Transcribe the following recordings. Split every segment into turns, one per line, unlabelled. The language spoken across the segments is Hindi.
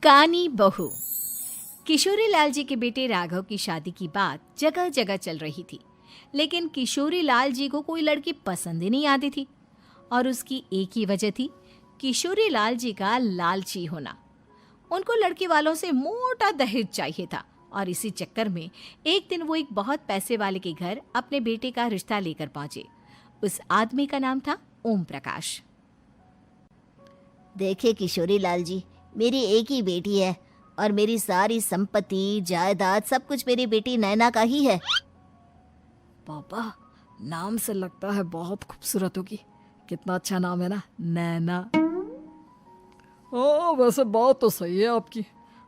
कानी बहू। किशोरी लाल जी के बेटे राघव की शादी की बात जगह जगह चल रही थी, लेकिन किशोरी लाल जी को कोई लड़की पसंद ही नहीं आती थी। और उसकी एक ही वजह थी, किशोरी लाल जी का लालची होना। उनको लड़की वालों से मोटा दहेज चाहिए था और इसी चक्कर में एक दिन वो एक बहुत पैसे वाले के घर अपने बेटे का रिश्ता लेकर पहुंचे। उस आदमी का नाम था ओम प्रकाश।
देखिए किशोरी लाल जी, मेरी एक ही बेटी है और मेरी सारी संपत्ति जायदाद सब कुछ मेरी बेटी नैना का ही है।
पापा, नाम से लगता है बहुत खूबसूरत होगी। कितना अच्छा नाम है ना, नैना। ओ, वैसे बात तो सही है आपकी।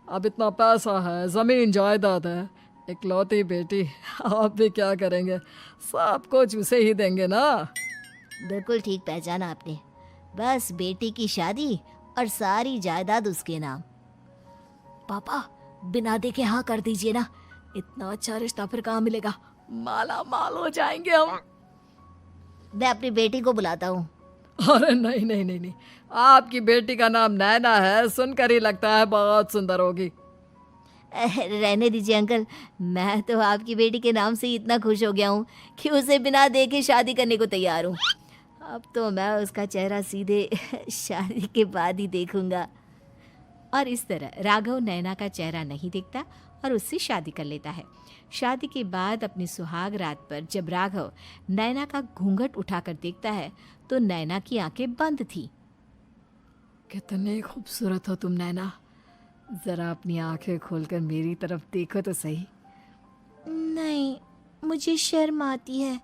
अब इतना पैसा है, जमीन जायदाद है, इकलौती बेटी, आप भी क्या करेंगे? सब कुछ उसे ही देंगे ना।
बिल्कुल ठीक पहचाना आपने। बस बेटी की शादी और सारी जायदाद उसके नाम।
पापा, बिना देखे हाँ कर दीजिए ना। इतना अच्छा रिश्ता फिर कहाँ मिलेगा? माला माल हो जाएंगे हम।
मैं अपनी बेटी को बुलाता हूँ।
अरे नहीं नहीं नहीं नहीं, आपकी बेटी का नाम नैना है, सुनकर ही लगता है बहुत सुंदर होगी।
रहने दीजिए अंकल, मैं तो आपकी बेटी के नाम से ही इतना खुश हो गया हूँ कि उसे बिना देखे शादी करने को तैयार हूँ। अब तो मैं उसका चेहरा सीधे शादी के बाद ही देखूंगा।
और इस तरह राघव नैना का चेहरा नहीं देखता और उससे शादी कर लेता है। शादी के बाद अपनी सुहाग रात पर जब राघव नैना का घूंघट उठाकर देखता है तो नैना की आंखें बंद थी।
कितनी खूबसूरत हो तुम नैना, जरा अपनी आंखें खोलकर मेरी तरफ देखो तो सही।
नहीं, मुझे शर्म आती है।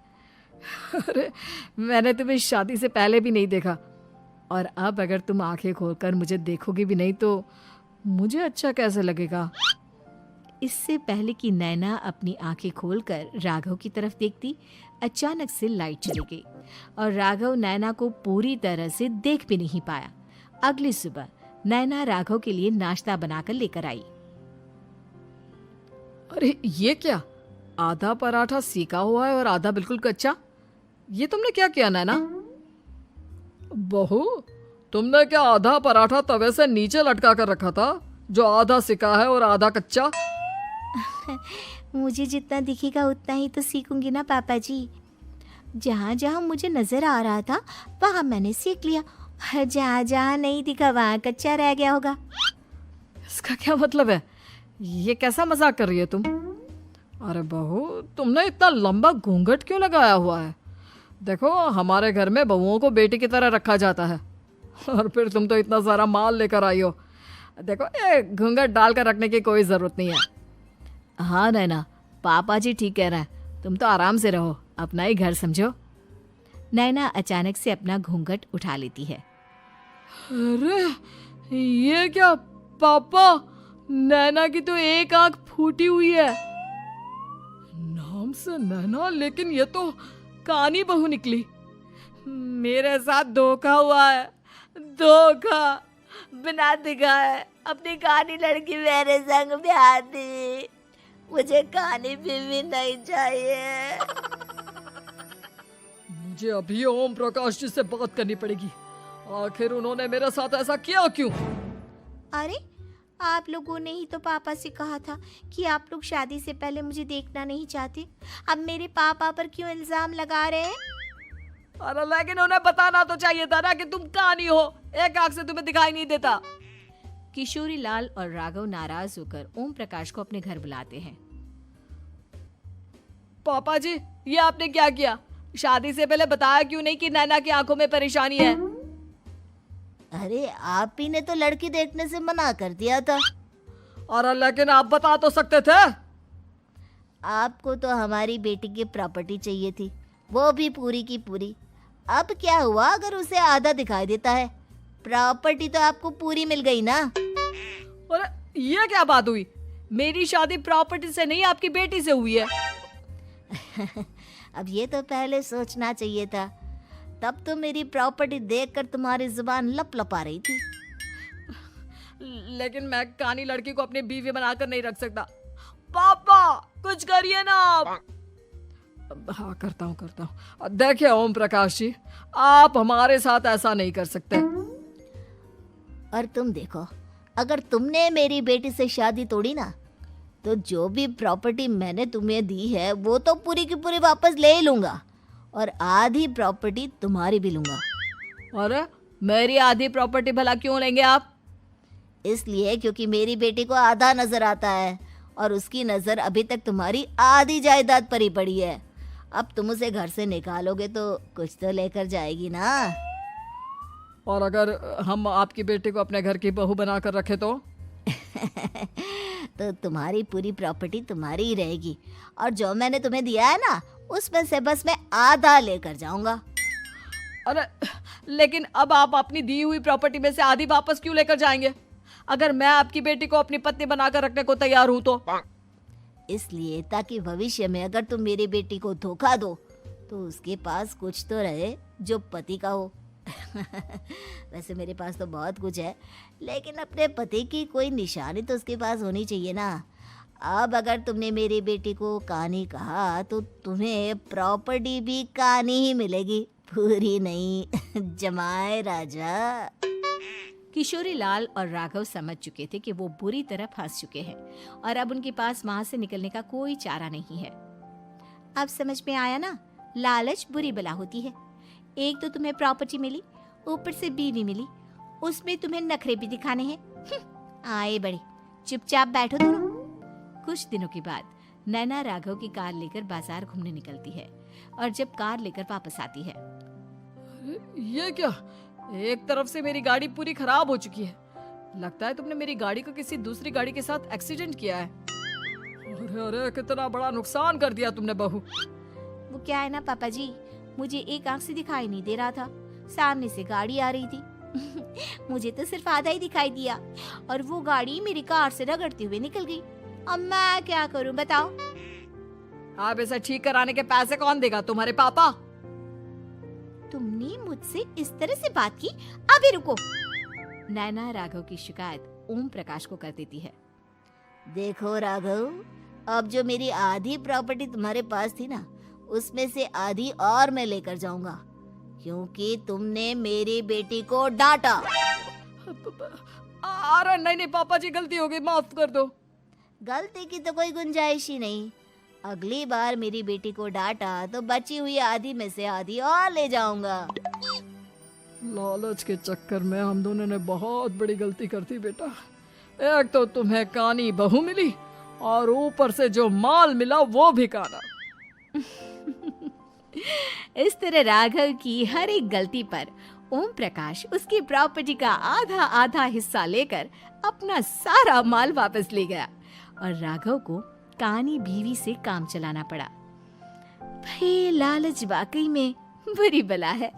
अरे, मैंने तुम्हें शादी से पहले भी नहीं देखा, और अब अगर तुम आंखें खोलकर मुझे देखोगी भी नहीं तो मुझे अच्छा कैसे लगेगा?
इससे पहले कि नैना अपनी आंखें खोलकर राघव की तरफ देखती, अचानक से लाइट चली गई और राघव नैना को पूरी तरह से देख भी नहीं पाया। अगली सुबह नैना राघव के लिए नाश्ता बनाकर लेकर आई।
अरे ये क्या, आधा पराठा सेका हुआ है और आधा बिल्कुल कच्चा। ये तुमने क्या किया नैना? बहू, तुमने क्या आधा पराठा तवे से नीचे लटका कर रखा था, जो आधा सेका है और आधा कच्चा?
मुझे जितना दिखेगा उतना ही तो सीखूंगी ना पापा जी। जहाँ जहाँ मुझे नजर आ रहा था वहाँ मैंने सीख लिया, जहाँ जहाँ नहीं दिखा वहाँ कच्चा रह गया होगा।
इसका क्या मतलब है? ये कैसा मजाक कर रही है तुम? अरे बहू, तुमने इतना लंबा घूंघट क्यों लगाया हुआ है? देखो, हमारे घर में बहुओं को बेटी की तरह रखा जाता है, और फिर तुम तो इतना सारा माल लेकर आई हो। देखो, ये घूंघट डालकर रखने की कोई ज़रूरत नहीं है। हाँ नैना, पापा जी ठीक कह रहे हैं, तुम तो आराम से रहो, अपना ही घर समझो।
नैना अचानक से अपना घूंघट उठा लेती है।
अरे ये क्या पापा, नैना की तो एक आंख फूटी हुई है। नाम से नैना, लेकिन ये तो कानी बहू निकली। मेरे साथ धोखा हुआ है, धोखा।
बिना दिखाए अपनी कानी लड़की मेरे संग ब्याह दी। मुझे कानी बीवी नहीं चाहिए।
मुझे अभी ओम प्रकाश जी से बात करनी पड़ेगी। आखिर उन्होंने मेरे साथ ऐसा किया क्यों?
अरे, आप लोगों ने ही तो पापा से कहा था कि आप लोग शादी से पहले मुझे देखना नहीं चाहते। अब मेरे पापा पर क्यों इल्जाम लगा रहे हैं?
अरे लेकिन उन्हें बताना तो चाहिए था ना कि तुम कानी हो, एक आंख से तुम्हें दिखाई नहीं देता।
किशोरी लाल और राघव नाराज होकर ओम प्रकाश को अपने घर बुलाते हैं।
पापा जी, ये आपने क्या किया? शादी से पहले बताया क्यों नहीं कि नैना की आंखों में परेशानी है?
अरे, आप ही ने तो लड़की देखने से मना कर दिया था।
और लेकिन आप बता तो सकते थे।
आपको तो हमारी बेटी की प्रॉपर्टी चाहिए थी, वो भी पूरी की पूरी। अब क्या हुआ अगर उसे आधा दिखाई देता है? प्रॉपर्टी तो आपको पूरी मिल गई ना।
अरे ये क्या बात हुई? मेरी शादी प्रॉपर्टी से नहीं, आपकी बेटी से हुई है।
अब ये तो पहले सोचना चाहिए था, तब तो मेरी प्रॉपर्टी देखकर तुम्हारी जुबान लप लपा रही थी।
लेकिन मैं कानी लड़की को अपनी बीवी बनाकर नहीं रख सकता। पापा, कुछ करिए ना आप। हाँ, करता हूँ। देखिए ओम प्रकाश जी, आप हमारे साथ ऐसा नहीं कर सकते।
और तुम देखो, अगर तुमने मेरी बेटी से शादी तोड़ी ना, तो जो भी प्रॉपर्टी मैंने तुम्हें दी है वो तो पूरी की पूरी वापस ले ही लूँगा, और आधी प्रॉपर्टी तुम्हारी भी लूँगा।
अरे मेरी आधी प्रॉपर्टी भला क्यों लेंगे आप?
इसलिए क्योंकि मेरी बेटी को आधा नजर आता है और उसकी नज़र अभी तक तुम्हारी आधी जायदाद पर ही पड़ी है। अब तुम उसे घर से निकालोगे तो कुछ तो लेकर जाएगी ना।
और अगर हम आपकी बेटी को अपने घर की बहू बना कर रखे तो?
तो तुम्हारी पूरी प्रॉपर्टी तुम्हारी ही रहेगी, और जो मैंने तुम्हें दिया है ना, उसमें से बस मैं आधा लेकर जाऊंगा।
अरे लेकिन अब आप अपनी दी हुई प्रॉपर्टी में से आधी वापस क्यों लेकर जाएंगे? अगर मैं आपकी बेटी को अपनी पत्नी बनाकर रखने को तैयार हूं तो?
इसलिए ताकि भविष्य में अगर तुम मेरी बेटी को धोखा दो तो उसके पास कुछ तो रहे जो पति का हो। वैसे मेरे पास तो बहुत कुछ है, लेकिन अपने पति की कोई निशानी तो उसके पास होनी चाहिए ना। अब अगर तुमने मेरी बेटी को कानी कहा तो तुम्हें प्रॉपर्टी भी कानी ही मिलेगी, पूरी नहीं। जमाए राजा।
किशोरी लाल और राघव समझ चुके थे कि वो बुरी तरह फंस चुके हैं और अब उनके पास वहां से निकलने का कोई चारा नहीं है। अब समझ में आया ना, लालच बुरी बला होती है। एक तो तुम्हें प्रॉपर्टी मिली, ऊपर से बीवी मिली, उसमें तुम्हें नखरे भी दिखाने हैं। आए बड़े, चुपचाप बैठो दोनों। कुछ दिनों के बाद नैना राघव की कार लेकर बाजार घूमने निकलती है और जब कार लेकर वापस आती है,
ये क्या? एक तरफ से मेरी गाड़ी पूरी खराब हो चुकी है। लगता है तुमने मेरी गाड़ी को किसी दूसरी गाड़ी के साथ एक्सीडेंट किया है। अरे अरे कितना बड़ा नुकसान कर दिया तुमने बहू।
वो क्या है ना पापा जी, मुझे एक आंख से दिखाई नहीं दे रहा था, सामने से गाड़ी आ रही थी। मुझे तो सिर्फ आधा ही दिखाई दिया और वो गाड़ी मेरी कार से रगड़ते हुए निकल गई। अब मैं क्या करूं बताओ?
आप इसे ठीक कराने के पैसे कौन देगा? तुम्हारे पापा?
तुमने मुझसे इस तरह से बात की? अभी रुको। नैना राघव की शिकायत ओम प्रकाश को कर देती है।
देखो राघव, अब जो मेरी आधी प्रॉपर्टी तुम्हारे पास थी ना, उसमें से आधी और मैं लेकर जाऊंगा, क्योंकि तुमने मेरी बेटी को डांटा।
अरे नहीं नहीं पापा जी, गलती हो गई, माफ कर दो।
गलती की तो कोई गुंजाइश ही नहीं। अगली बार मेरी बेटी को डांटा तो बची हुई आधी में से आधी और ले जाऊंगा।
लालच के चक्कर में हम दोनों ने बहुत बड़ी गलती कर दी बेटा। एक तो तुम्हें कानी बहू मिली और ऊपर से जो माल मिला वो भी काना।
इस तरह राघव की हर एक गलती पर ओम प्रकाश उसकी प्रॉपर्टी का आधा आधा हिस्सा लेकर अपना सारा माल वापस ले गया और राघव को कानी बीवी से काम चलाना पड़ा। भाई लालच वाकई में बुरी बला है।